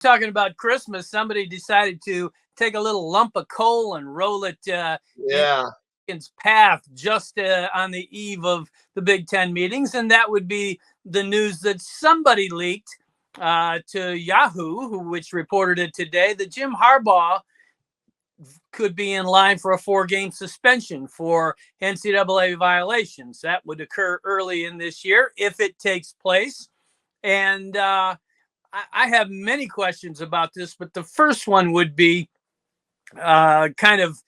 talking about Christmas, somebody decided to take a little lump of coal and roll it in Yeah. its path just on the eve of the Big Ten meetings, and that would be the news that somebody leaked to Yahoo, which reported it today, that Jim Harbaugh could be in line for a 4-game suspension for NCAA violations. That would occur early in this year if it takes place. And I have many questions about this, but the first one would be kind of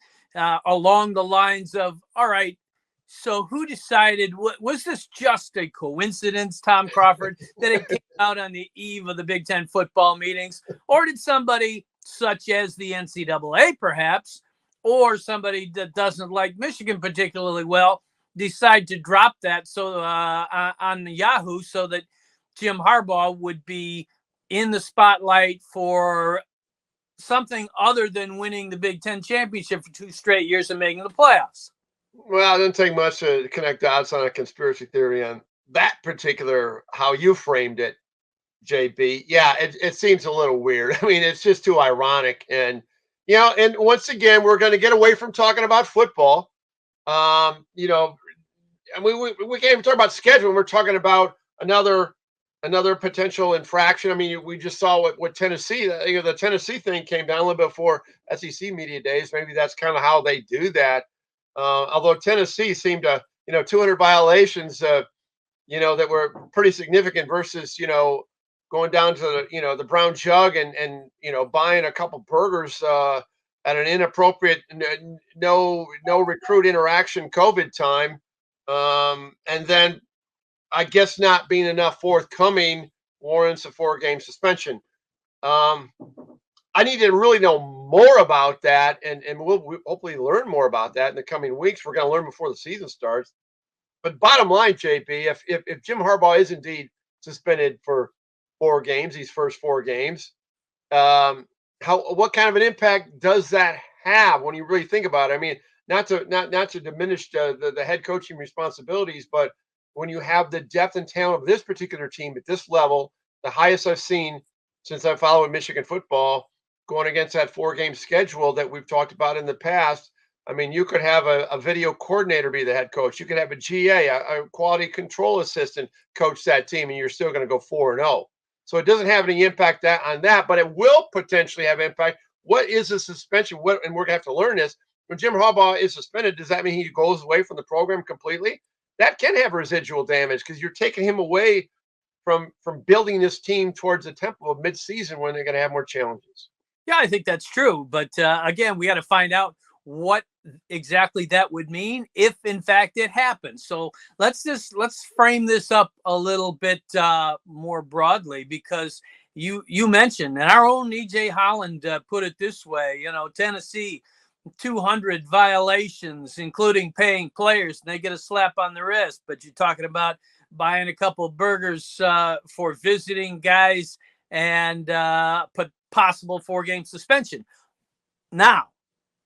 along the lines of, all right, so who decided, was this just a coincidence, Tom Crawford, that it came out on the eve of the Big Ten football meetings? Or did somebody such as the NCAA perhaps, or somebody that doesn't like Michigan particularly well, decide to drop that on Yahoo so that Jim Harbaugh would be in the spotlight for something other than winning the Big Ten championship for 2 straight years and making the playoffs? Well, it didn't take much to connect dots on a conspiracy theory on that particular, how you framed it, JB. Yeah, it seems a little weird. I mean, it's just too ironic. And, and once again, we're going to get away from talking about football. You know, I mean, we can't even talk about schedule. We're talking about another potential infraction. I mean, we just saw what Tennessee, the Tennessee thing came down a little bit before SEC media days. Maybe that's kind of how they do that. Although Tennessee seemed to, 200 violations, that were pretty significant versus, going down to the brown jug and buying a couple burgers at an inappropriate, no recruit interaction COVID time, and then I guess not being enough forthcoming warrants a 4-game suspension. I need to really know more about that, and we'll hopefully learn more about that in the coming weeks. We're going to learn before the season starts. But bottom line, JP, if Jim Harbaugh is indeed suspended for 4 games, these first 4 games, what kind of an impact does that have when you really think about it? I mean, not to diminish the head coaching responsibilities, but when you have the depth and talent of this particular team at this level, the highest I've seen since I followed Michigan football, going against that 4-game schedule that we've talked about in the past. I mean, you could have a video coordinator be the head coach. You could have a GA, a quality control assistant, coach that team, and you're still going to go 4-0. So it doesn't have any impact on that, but it will potentially have impact. What is a suspension? And we're going to have to learn this. When Jim Harbaugh is suspended, does that mean he goes away from the program completely? That can have residual damage because you're taking him away from building this team towards the tempo of midseason when they're going to have more challenges. Yeah, I think that's true. But again, we got to find out what exactly that would mean if in fact it happens. So let's frame this up a little bit more broadly, because you mentioned, and our own EJ Holland put it this way, Tennessee, 200 violations, including paying players, and they get a slap on the wrist. But you're talking about buying a couple burgers for visiting guys and possible 4-game suspension. Now,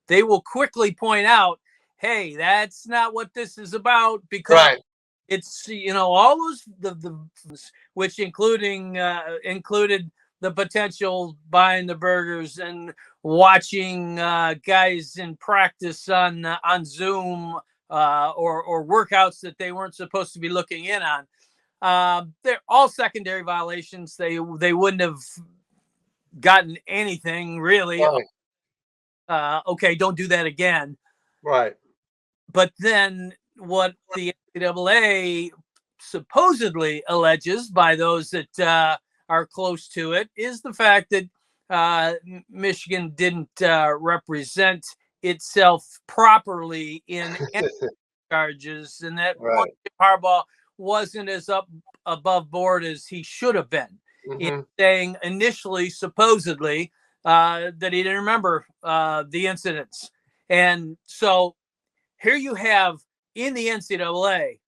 they will quickly point out, hey, that's not what this is about, because it's, all those, the which included the potential buying the burgers and watching guys in practice on Zoom or workouts that they weren't supposed to be looking in on. They're all secondary violations. They wouldn't have gotten anything really. Right. Okay, don't do that again. Right. But then what the NCAA supposedly alleges by those that are close to it is the fact that Michigan didn't represent itself properly in charges, and that Harbaugh wasn't as above board as he should have been in saying initially, supposedly, that he didn't remember the incidents. And so here you have in the NCAA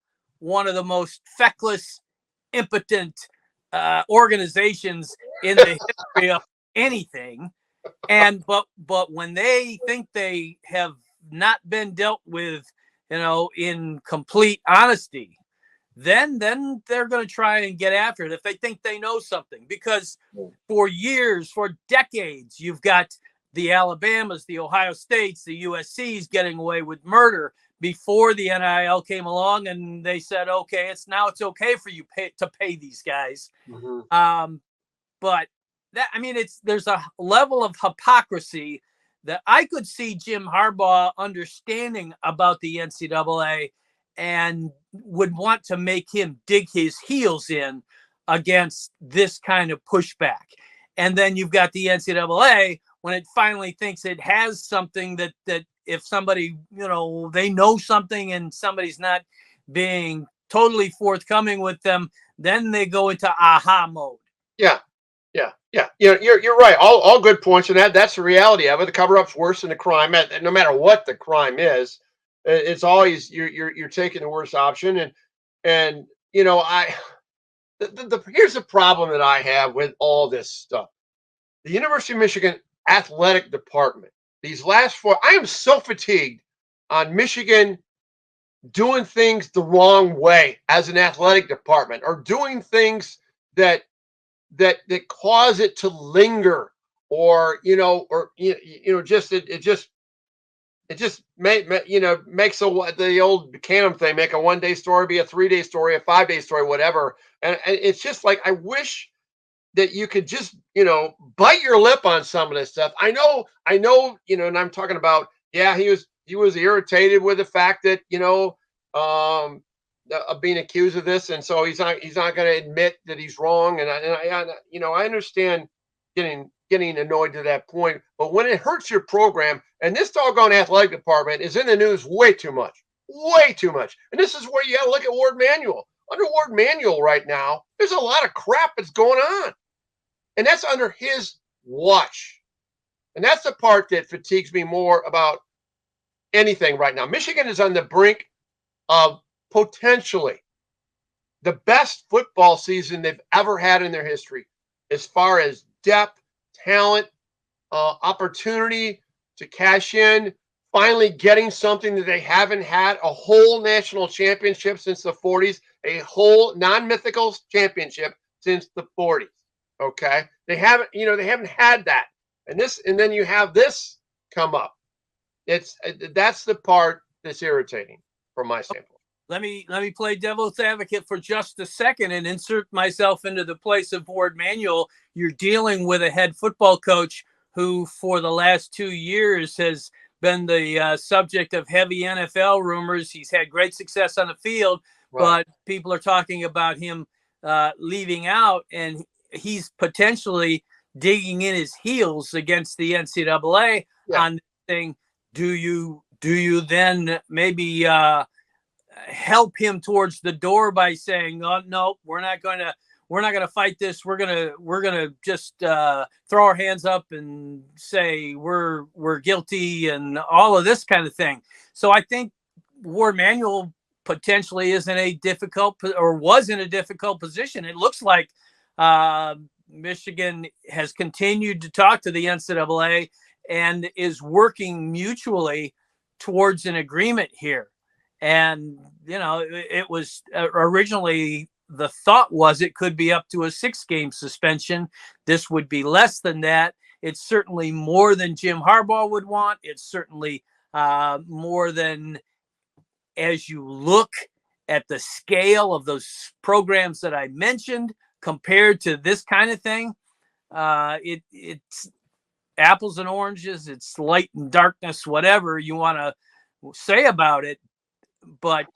one of the most feckless, impotent organizations in the history of anything. And but when they think they have not been dealt with, in complete honesty, then they're going to try and get after it if they think they know something. Because for years, for decades, you've got the Alabamas, the Ohio States, the USCs getting away with murder before the NIL came along, and they said, okay, it's okay for you to pay these guys. But that, I mean, there's a level of hypocrisy that I could see Jim Harbaugh understanding about the NCAA and would want to make him dig his heels in against this kind of pushback. And then you've got the NCAA when it finally thinks it has something that if somebody, they know something and somebody's not being totally forthcoming with them, then they go into aha mode. Yeah. You're right. All good points, and that's the reality of it. The cover-up's worse than the crime. No matter what the crime is, it's always you're taking the worst option. And here's the problem that I have with all this stuff. The University of Michigan athletic department. These last 4, I am so fatigued on Michigan doing things the wrong way as an athletic department, or doing things that cause it to linger, or makes the old Canham thing, make a 1-day story be a 3-day story, a 5-day story, whatever. And it's just like, I wish that you could just bite your lip on some of this stuff. I know, and I'm talking about, he was irritated with the fact that of being accused of this, and so he's not going to admit that he's wrong. And I understand getting annoyed to that point, but when it hurts your program, and this doggone athletic department is in the news way too much, and this is where you got to look at Ward Manuel. Under Ward Manuel right now, there's a lot of crap that's going on, and that's under his watch, and that's the part that fatigues me more about anything right now. Michigan is on the brink of potentially the best football season they've ever had in their history, as far as depth, talent, opportunity to cash in, finally getting something that they haven't had, a whole national championship since the 40s, a whole non-mythical championship since the 40s. Okay, they haven't had that, and then you have this come up. That's the part that's irritating from my standpoint. Let me play devil's advocate for just a second and insert myself into the place of Ward Manuel. You're dealing with a head football coach who, for the last 2 years, has been the subject of heavy NFL rumors. He's had great success on the field, right, but people are talking about him leaving out, and he's potentially digging in his heels against the NCAA on this thing. Do you then maybe help him towards the door by saying, "Oh no, we're not going to fight this. We're gonna just throw our hands up and say we're guilty," and all of this kind of thing. So I think Ward Manuel potentially is in a difficult, or was in a difficult position. It looks like Michigan has continued to talk to the NCAA and is working mutually towards an agreement here. And, it was originally, the thought was it could be up to a 6-game suspension. This would be less than that. It's certainly more than Jim Harbaugh would want. It's certainly more than, as you look at the scale of those programs that I mentioned compared to this kind of thing. It's apples and oranges. It's light and darkness, whatever you want to say about it. But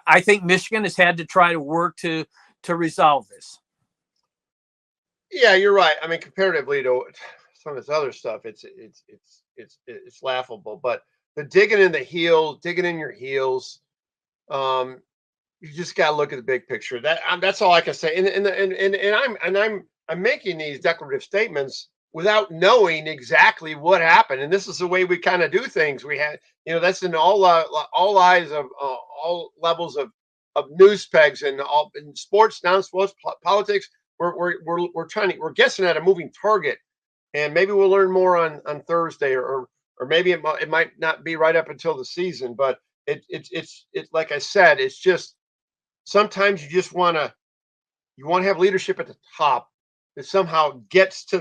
I think Michigan has had to try to work to resolve this. Yeah, you're right. I mean, comparatively to some of this other stuff, it's laughable. But the digging in your heels, you just got to look at the big picture. That's all I can say. And I'm making these declarative statements without knowing exactly what happened. And this is the way we kind of do things. We had, that's in all eyes of all levels of news pegs, and all in sports, non-sports, politics. We're guessing at a moving target, and maybe we'll learn more on Thursday, or maybe it might not be right up until the season. But it's like I said, it's just sometimes you just want to have leadership at the top that somehow gets to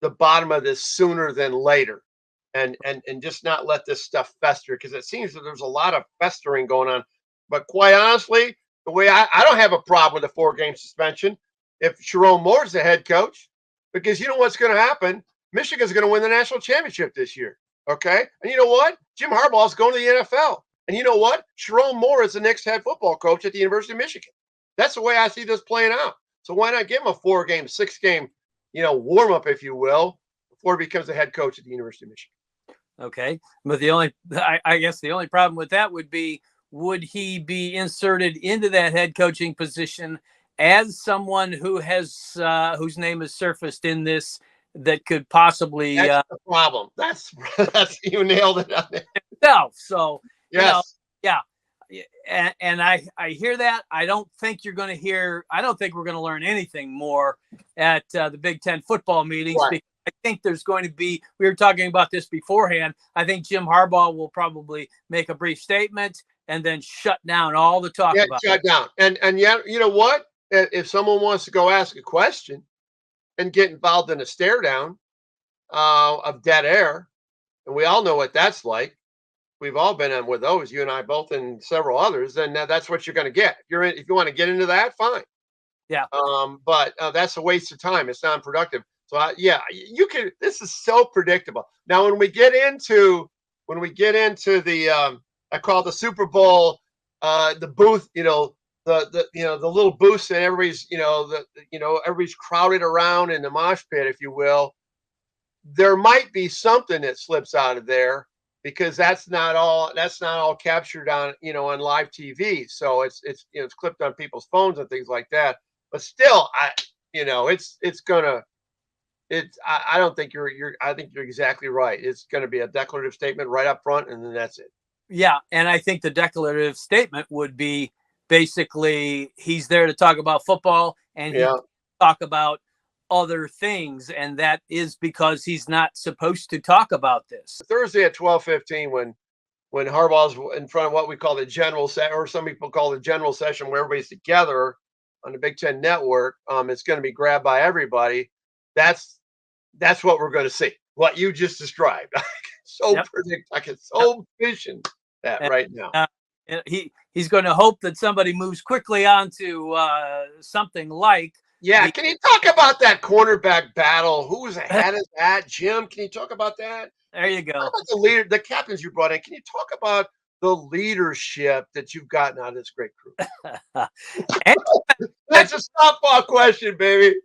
the bottom of this sooner than later, and just not let this stuff fester, because it seems that there's a lot of festering going on. But quite honestly, the way I don't have a problem with a 4-game suspension if Sharon Moore's the head coach, because you know what's going to happen. Michigan's going to win the national championship this year. Okay. And you know what? Jim Harbaugh is going to the NFL. And you know what? Sharon Moore is the next head football coach at the University of Michigan. That's the way I see this playing out. So why not give him a 4-game, 6-game, warm up, if you will, before he becomes the head coach at the University of Michigan? Okay. But I guess the only problem with that would be, would he be inserted into that head coaching position as someone who has whose name has surfaced in this that could possibly That's the problem. That's you nailed it on there. self. So Yes. yeah. And I hear that. I don't think we're going to learn anything more at the Big Ten football meetings. Right. Because I think there's going to be, we were talking about this beforehand, I think Jim Harbaugh will probably make a brief statement and then shut down all the talk about shut down. And yet, you know what? If someone wants to go ask a question and get involved in a stare down of dead air, and we all know what that's like. We've all been in with those, you and I both, and several others. Then that's what you're going to get. If you want to get into that, fine. Yeah. But that's a waste of time. It's non-productive. So yeah, you can. This is so predictable. Now, when we get into the I call it the Super Bowl, the booth, the little booths that everybody's, everybody's crowded around in the mosh pit, if you will. There might be something that slips out of there, because that's not all captured on on live TV. So it's clipped on people's phones and things like that. But still, I don't think I think you're exactly right. It's going to be a declarative statement right up front, and then that's it. Yeah, and I think the declarative statement would be basically he's there to talk about football, and he talk about other things, and that is because he's not supposed to talk about this. Thursday at 12:15, when Harbaugh's in front of what we call the general set, or some people call the general session, where everybody's together on the Big Ten Network, it's going to be grabbed by everybody. That's what we're going to see. What you just described. I can vision that right now. He's going to hope that somebody moves quickly onto something like. Yeah, can you talk about that cornerback battle? Who's ahead of that? Jim, can you talk about that? There you go. Talk about the captains you brought in. Can you talk about the leadership that you've gotten out of this great crew? That's a softball question, baby.